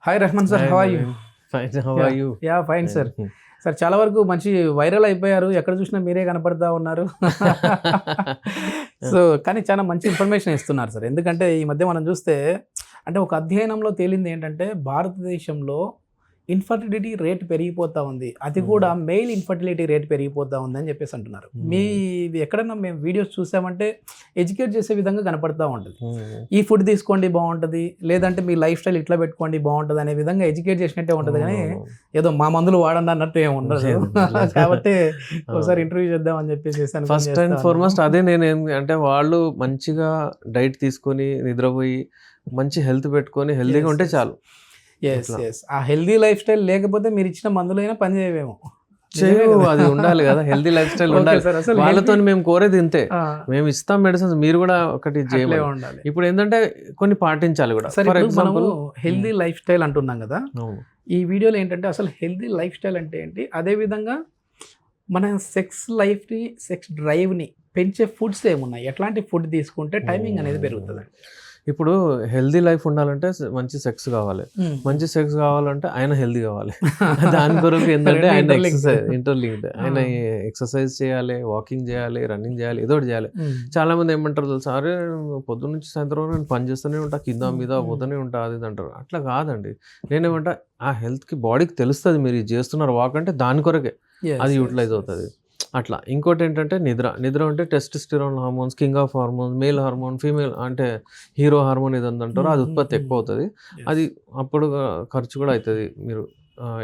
Hi Rehman sir, how are you? Fine, how are you? Yeah fine sir. Sir చాలా వరకు మంచి viral అయిపోయారు, ఎక్కడ చూసినా మీరే కనపడతా ఉన్నారు. సో కానీ చాలా మంచి ఇన్ఫర్మేషన్ ఇస్తున్నారు సార్. ఎందుకంటే ఈ మధ్య మనం చూస్తే అంటే ఒక అధ్యయనంలో తేలింది ఏంటంటే భారతదేశంలో ఇన్ఫర్టిలిటీ రేట్ పెరిగిపోతూ ఉంది, అది కూడా మెయిల్ ఇన్ఫర్టిలిటీ రేట్ పెరిగిపోతూ ఉంది అని చెప్పేసి అంటున్నారు. మీ ఎక్కడన్నా మేము వీడియోస్ చూసామంటే ఎడ్యుకేట్ చేసే విధంగా కనపడతా ఉంటుంది. ఈ ఫుడ్ తీసుకోండి బాగుంటుంది, లేదంటే మీ లైఫ్ స్టైల్ ఇట్లా పెట్టుకోండి బాగుంటుంది అనే విధంగా ఎడ్యుకేట్ చేసినట్టే ఉంటుంది, కానీ ఏదో మా మందులు వాడండి అన్నట్టు ఏమి ఉండదు. కాబట్టి ఒకసారి ఇంటర్వ్యూ చేద్దాం అని చెప్పేసి ఫస్ట్ అండ్ ఫార్మోస్ట్ అదే నేను అంటే వాళ్ళు మంచిగా డైట్ తీసుకొని నిద్రపోయి మంచి హెల్త్ పెట్టుకొని హెల్తీగా ఉంటే చాలు. ఆ హెల్దీ లైఫ్ స్టైల్ లేకపోతే మీరు ఇచ్చిన మందులైనా పని చేయవేమో. అది ఉండాలి కదా, హెల్తీ లైఫ్ స్టైల్ ఉండాలి. వాళ్ళతో మేము కోరేది ఇంతే, మేము ఇస్తాం మెడిసిన్స్, మీరు కూడా ఒకటి చేయాలి. ఇప్పుడు ఏంటంటే కొన్ని పాటించాలి కూడా. For example healthy life style అంటున్నాం కదా, ఈ వీడియోలో ఏంటంటే అసలు హెల్దీ లైఫ్ స్టైల్ అంటే ఏంటి, అదే విధంగా మన సెక్స్ లైఫ్ని సెక్స్ డ్రైవ్ని పెంచే ఫుడ్స్ ఏమున్నాయి, ఎట్లాంటి ఫుడ్ తీసుకుంటే టైమింగ్ అనేది పెరుగుతుంది. ఇప్పుడు హెల్దీ లైఫ్ ఉండాలంటే మంచి సెక్స్ కావాలి, మంచి సెక్స్ కావాలంటే ఆయన హెల్దీ కావాలి. దాని కొరకు ఏంటంటే ఆయన ఎక్సర్సైజ్ ఇంటర్లింక్డ్, ఆయన ఎక్సర్సైజ్ చేయాలి, వాకింగ్ చేయాలి, రన్నింగ్ చేయాలి, ఏదో ఒకటి చేయాలి. చాలా మంది ఏమంటారు తెలుసా, అరే పొద్దున్న నుంచి సాయంత్రం నేను పని చేస్తూనే ఉంటా, కింద మీద పోతూనే ఉంటా, అది అంటారు. అట్లా కాదండి. నేనేమంటా ఆ హెల్త్కి బాడీకి తెలుస్తుంది మీరు ఇది చేస్తున్నారు వాక్ అంటే దాని కొరకే అది యూటిలైజ్ అవుతుంది. అట్లా ఇంకోటి ఏంటంటే నిద్ర అంటే testosterone hormones, king of hormones, male hormone, female అంటే హీరో హార్మోన్ ఏదంటే అంటారో అది ఉత్పత్తి ఎక్కువ అవుతుంది. అది అప్పుడు ఖర్చు కూడా అవుతుంది మీరు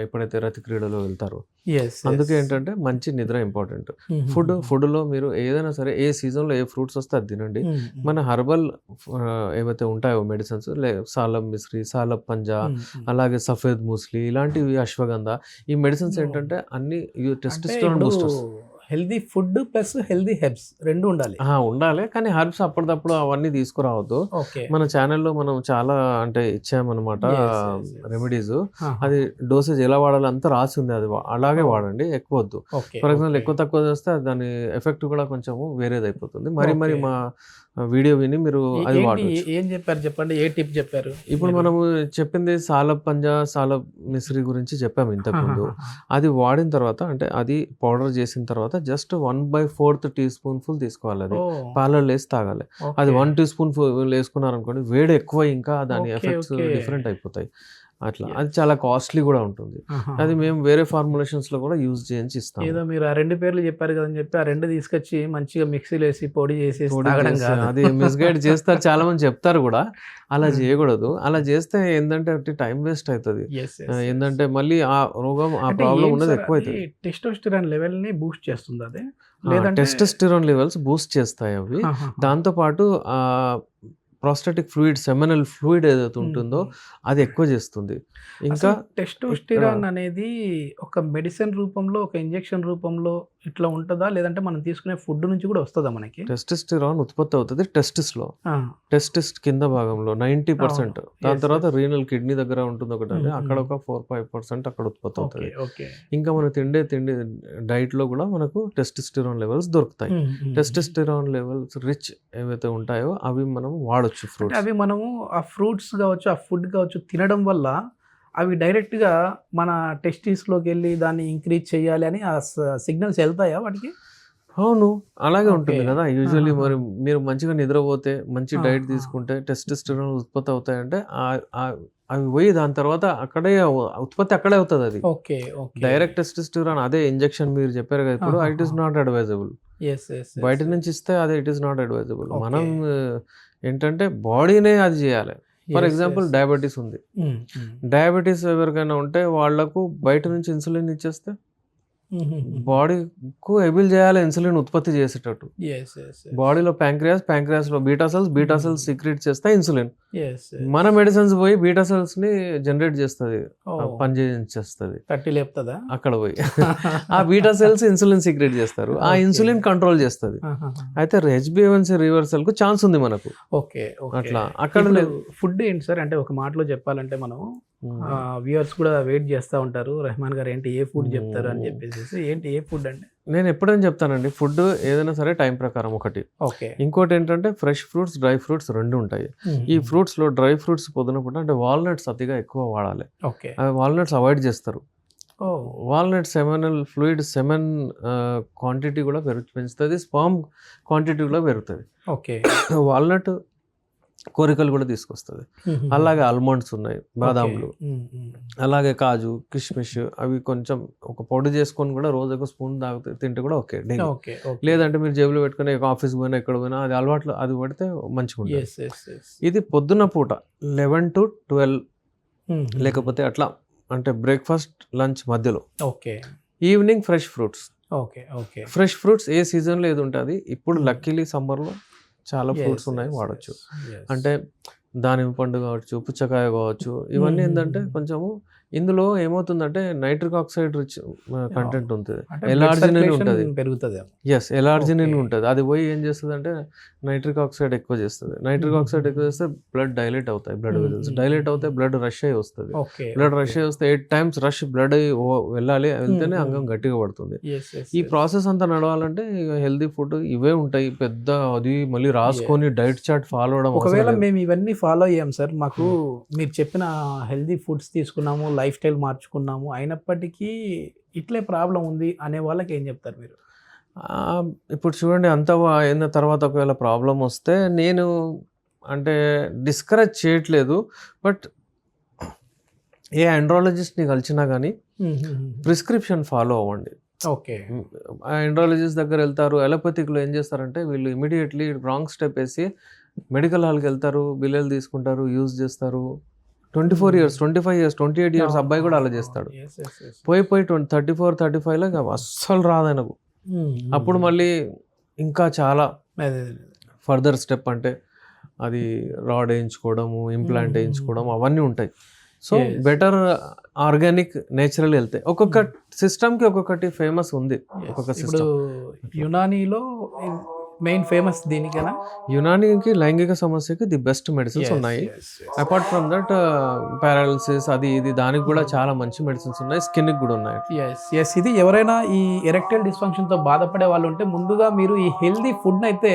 ఎప్పుడైతే రతి క్రీడలో వెళ్తారో. అందుకే ఏంటంటే మంచి నిద్ర ఇంపార్టెంట్. ఫుడ్లో మీరు ఏదైనా సరే ఏ సీజన్లో ఏ ఫ్రూట్స్ వస్తే అది తినండి. మన హర్బల్ ఏవైతే ఉంటాయో మెడిసిన్స్, సాలబ్ మిశ్రీ, సాలబ్ పంజా, అలాగే సఫేద్ మూస్లీ, ఇలాంటివి అశ్వగంధ, ఈ మెడిసిన్స్ ఏంటంటే అన్ని testosterone boosters. Healthy food plus healthy herbs రెండు ఉండాలి, కానీ హెర్బ్స్ అప్పటిదప్పుడు అవన్నీ తీసుకురావద్దు. మన ఛానల్లో మనం చాలా అంటే ఇచ్చామన్నమాట రెమెడీస్. అది డోసేజ్ ఎలా వాడాలి అంతా రాసి ఉంది, అది అలాగే వాడండి, ఎక్కువ వద్దు. ఫర్ ఎగ్జాంపుల్ ఎక్కువ తక్కువ చేస్తే దాని ఎఫెక్ట్ కూడా కొంచెం వేరేది అయిపోతుంది. మరి మా వీడియో విని మీరు అది వాడచ్చు. ఏం చెప్పారు చెప్పండి, ఏ టిప్ చెప్పారు? ఇప్పుడు మనము చెప్పింది సాలబ్ పంజా, సాలబ్ మిశ్రీ గురించి చెప్పాము ఇంతకుముందు. అది వాడిన తర్వాత అంటే అది పౌడర్ చేసిన తర్వాత జస్ట్ 1/4 టీ స్పూన్ ఫుల్ తీసుకోవాలి. అది పాలల్లో వేసి తాగాలి. అది 1 టీ స్పూన్ ఫుల్ వేసుకున్నారనుకోండి, వేడి ఎక్కువ, ఇంకా దాని ఎఫెక్ట్స్ డిఫరెంట్ అయిపోతాయి. అట్లా అది చాలా కాస్ట్లీ కూడా ఉంటుంది. అది మేము వేరే ఫార్ములేషన్స్ లో కూడా యూజ్ చేయించి ఇస్తాం. ఏదో మీరు ఆ 2 పేర్లు చెప్పారు కదని చెప్పి ఆ 2 తీసుకొచ్చి మంచిగా మిక్సీలో వేసి పొడి చేసి అది మిస్గైడ్ చేస్తారు, చాలా మంది చెప్తారు కూడా. అలా చేయకూడదు. అలా చేస్తే ఏంటంటే టైం వేస్ట్ అవుతుంది. ఏంటంటే మళ్ళీ ఆ రోగం ఆ ప్రాబ్లం ఉన్నది ఎక్కువ అవుతుంది. టెస్టోస్టెరాన్ లెవెల్ ని బూస్ట్ చేస్తుంది అది, టెస్టోస్టెరాన్ లెవెల్స్ బూస్ట్ చేస్తాయి అవి. దాంతోపాటు ప్రాస్టాటిక్ ఫ్లూయిడ్, సెమినల్ ఫ్లూయిడ్ ఏదైతే ఉంటుందో అది ఎక్కువ చేస్తుంది. ఇంకా టెస్టోస్టెరాన్ అనేది ఒక మెడిసిన్ రూపంలో, ఒక ఇంజెక్షన్ రూపంలో ఇట్లా ఉంటుందా, లేదంటే మనం తీసుకునే ఫుడ్ నుంచి కూడా వస్తుందా? మనకి టెస్టోస్టెరాన్ ఉత్పత్తి అవుతుంది టెస్టిస్లో, టెస్టిస్ కింద భాగంలో 90%. దాని తర్వాత రీనల్ కిడ్నీ దగ్గర ఉంటుంది ఒకటి, అక్కడ ఒక 4-5% అక్కడ ఉత్పత్తి అవుతుంది. ఇంకా మనం తిండి డైట్లో కూడా మనకు టెస్టోస్టెరాన్ లెవెల్స్ దొరుకుతాయి. టెస్టోస్టెరాన్ లెవెల్స్ రిచ్ ఏవైతే ఉంటాయో అవి మనం వాడచ్చు. అవి మనము ఆ ఫ్రూట్స్ కావచ్చు, ఆ ఫుడ్ కావచ్చు తినడం వల్ల అవి డైరెక్ట్గా మన టెస్టిస్లోకి వెళ్ళి దాన్ని ఇంక్రీజ్ చేయాలి అని ఆ సిగ్నల్స్ వెళ్తాయా వాటికి? అవును, అలాగే ఉంటుంది కదా. యూజువల్లీ మరి మీరు మంచిగా నిద్రపోతే, మంచి డైట్ తీసుకుంటే టెస్టోస్టెరాన్ ఉత్పత్తి అవుతాయంటే అవి పోయి దాని తర్వాత అక్కడే ఉత్పత్తి అక్కడే అవుతుంది. అది డైరెక్ట్ టెస్టోస్టెరాన్ అదే ఇంజెక్షన్ మీరు చెప్పారు కదా ఇప్పుడు, ఇట్ ఈస్ నాట్ అడ్వైజబుల్. బయట నుంచి ఇస్తే అదే ఇట్ ఈస్ నాట్ అడ్వైజబుల్. మనం ఏంటంటే బాడీనే అది చేయాలి. ఫర్ ఎగ్జాంపుల్ డయాబెటీస్ ఉంది, డయాబెటీస్ ఎవరికైనా ఉంటే వాళ్లకు బయట నుంచి ఇన్సులిన్ ఇచ్చేస్తే బాడీకు ఎబిల్ చేయాలి ఇన్సులిన్ ఉత్పత్తి చేసేటట్టు. బాడీలో ప్యాంక్రియాస్ లో బీటా సెల్స్ సీక్రెట్ చేస్తాయి ఇన్సులిన్. మన మెడిసిన్స్ పోయి బీటా సెల్స్ ని జనరేట్ చేస్తుంది, పని చేస్తుంది, అక్కడ పోయి ఆ బీటా సెల్స్ ఇన్సులిన్ సీక్రెట్ చేస్తారు, ఆ ఇన్సులిన్ కంట్రోల్ చేస్తుంది. అయితే HbA1c రివర్సల్ కు ఛాన్స్ ఉంది మనకు. అట్లా అక్కడ ఫుడ్ ఏంటి సార్ అంటే ఒక మాటలో చెప్పాలంటే మనం వ్యూవర్స్ కూడా వెయిట్ చేస్తూ ఉంటారు, రెహమాన్ గారు ఏంటి ఏ ఫుడ్ చెప్తారు అని చెప్పేసి. ఏంటి ఏ ఫుడ్ అండి? నేను ఎప్పుడైనా చెప్తానండి, ఫుడ్ ఏదైనా సరే టైం ప్రకారం ఒకటి. ఓకే. ఇంకోటి ఏంటంటే ఫ్రెష్ ఫ్రూట్స్, డ్రై ఫ్రూట్స్ రెండు ఉంటాయి. ఈ ఫ్రూట్స్లో డ్రై ఫ్రూట్స్ పొద్దున పూట అంటే వాల్నట్స్ అతిగా ఎక్కువ వాడాలి. ఓకే. వాల్నట్స్ అవాయిడ్ చేస్తారు. ఓ walnut seminal fluid, semen quantity కూడా పెంచుతుంది, స్పర్మ్ క్వాంటిటీ కూడా పెరుగుతుంది. ఓకే. వాల్నట్ కోరికలు కూడా తీసుకొస్తుంది. అలాగే ఆల్మండ్స్ ఉన్నాయి, బాదాములు, అలాగే కాజు, కిష్మిష్, అవి కొంచెం ఒక పొడి చేసుకొని కూడా రోజు ఒక స్పూన్ తింటే కూడా ఓకే డైలీ. ఓకే. లేదంటే మీరు జేబులో పెట్టుకుని ఆఫీస్ పోయినా ఎక్కడ పోయినా అది అలవాట్లు అది పడితే మంచిగా ఉంటుంది. Yes yes yes. ఇది పొద్దున్న పూట 11 to 12 లేకపోతే అట్లా, అంటే బ్రేక్ఫాస్ట్ లంచ్ మధ్యలో. Okay. Evening fresh fruits. Okay. Okay. Fresh fruits ఏ సీజన్లో ఏది ఉంటుంది. ఇప్పుడు లక్కీలీ సమ్మర్లో చాలా ఫ్రూట్స్ ఉన్నాయి, వాడచ్చు. అంటే దానిమ్మ పండు కావచ్చు, పుచ్చకాయ కావచ్చు, ఇవన్నీ ఏంటంటే కొంచెము ఇందులో ఏమవుతుందంటే నైట్రిక్ ఆక్సైడ్ రిచ్ కంటెంట్ ఉంటుంది, ఎలార్జినిన్ ఉంటుంది. పెరుగుతుంది. ఎస్, ఎలార్జినిన్ ఉంటుంది. అది పోయి ఏం చేస్తుంది అంటే నైట్రిక్ ఆక్సైడ్ ఎక్కువ చేస్తుంది. నైట్రిక్ ఆక్సైడ్ ఎక్కువ చేస్తే బ్లడ్ డైలేట్ అవుతాయి, బ్లడ్ వెజల్స్ డైలేట్ అవుతాయి, బ్లడ్ రష్ అయ్యి వస్తుంది. బ్లడ్ రష్ అయ్యి వస్తే 8 times రష్ బ్లడ్ వెళ్ళాలి, వెళ్తేనే అంగం గట్టిగా పడుతుంది. ఈ ప్రాసెస్ అంతా నడవాలంటే హెల్దీ ఫుడ్ ఇవే ఉంటాయి. పెద్ద అది మళ్ళీ రాసుకొని డైట్ చార్ట్ ఫాలో అవడం. ఒకవేళ మేము ఇవన్నీ ఫాలో అయ్యాం సార్, మాకు మీరు చెప్పిన హెల్దీ ఫుడ్స్ తీసుకున్నాము, లైఫ్ స్టైల్ మార్చుకున్నాము, అయినప్పటికీ ఇట్లే ప్రాబ్లం ఉంది అనే వాళ్ళకి ఏం చెప్తారు మీరు? ఇప్పుడు చూడండి, అంత అయిన తర్వాత ఒకవేళ ప్రాబ్లం వస్తే నేను అంటే డిస్కరేజ్ చేయట్లేదు, బట్ ఏ ఆండ్రాలజిస్ట్ని కలిసినా కానీ ప్రిస్క్రిప్షన్ ఫాలో అవ్వండి. ఓకే. ఆండ్రాలజిస్ట్ దగ్గర వెళ్తారు, అలోపతిక్లో ఏం చేస్తారంటే వీళ్ళు ఇమీడియట్లీ రాంగ్ స్టెప్ వేసి మెడికల్ హాల్కి వెళ్తారు, బిల్లులు తీసుకుంటారు, యూజ్ చేస్తారు. 24 years, 25 years, 28 years అబ్బాయి కూడా అలా చేస్తాడు. పోయి 34, 35లో అస్సలు రాదు ఆయనకు. అప్పుడు మళ్ళీ ఇంకా చాలా ఫర్దర్ స్టెప్ అంటే అది రాడ్ వేయించుకోవడము, ఇంప్లాంట్ వేయించుకోవడం, అవన్నీ ఉంటాయి. సో బెటర్ ఆర్గానిక్, నేచురల్ వెళ్తాయి. ఒక్కొక్క సిస్టమ్కి ఒక్కొక్కటి ఫేమస్ ఉంది. ఒక్కొక్క సిస్టమ్ యునానీలో మెయిన్ ఫేమస్ దీనికైనా, యునానీకి లైంగిక సమస్యకి ది బెస్ట్ మెడిసిన్స్ ఉన్నాయి. అపార్ట్ ఫ్రమ్ దట్ పారాలిసిస్ అది ఇది దానికి కూడా చాలా మంచి మెడిసిన్స్ ఉన్నాయి, స్కిన్కి కూడా ఉన్నాయి. ఎస్. ఇది ఎవరైనా ఈ ఎరెక్టైల్ డిస్ఫంక్షన్తో బాధపడే వాళ్ళు ఉంటే ముందుగా మీరు ఈ హెల్దీ ఫుడ్ని అయితే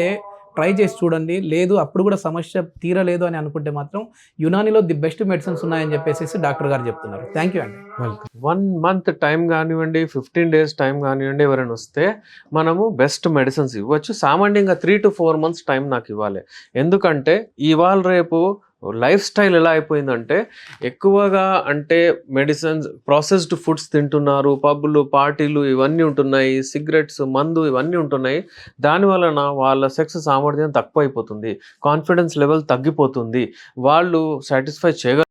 ట్రై చేసి చూడండి. లేదు అప్పుడు కూడా సమస్య తీరలేదు అని అనుకుంటే మాత్రం యునానీలో ది బెస్ట్ మెడిసిన్స్ ఉన్నాయని చెప్పేసి డాక్టర్ గారు చెప్తున్నారు. థ్యాంక్ యూ అండి. వెల్కమ్. 1 month టైం కానివ్వండి, 15 days టైం కానివ్వండి, ఎవరైనా వస్తే మనము బెస్ట్ మెడిసిన్స్ ఇవ్వచ్చు. సామాన్యంగా 3 to 4 months టైం నాకు ఇవ్వాలి. ఎందుకంటే ఇవాళ రేపు లైఫ్ స్టైల్ ఎలా అయిపోయిందంటే ఎక్కువగా అంటే మెడిసిన్స్, ప్రాసెస్డ్ ఫుడ్స్ తింటున్నారు, పబ్బులు, పార్టీలు ఇవన్నీ ఉంటున్నాయి, సిగరెట్స్, మందు ఇవన్నీ ఉంటున్నాయి. దానివలన వాళ్ళ సెక్స్ సామర్థ్యం తక్కువ అయిపోతుంది, కాన్ఫిడెన్స్ లెవెల్ తగ్గిపోతుంది, వాళ్ళు సాటిస్ఫై చేయగల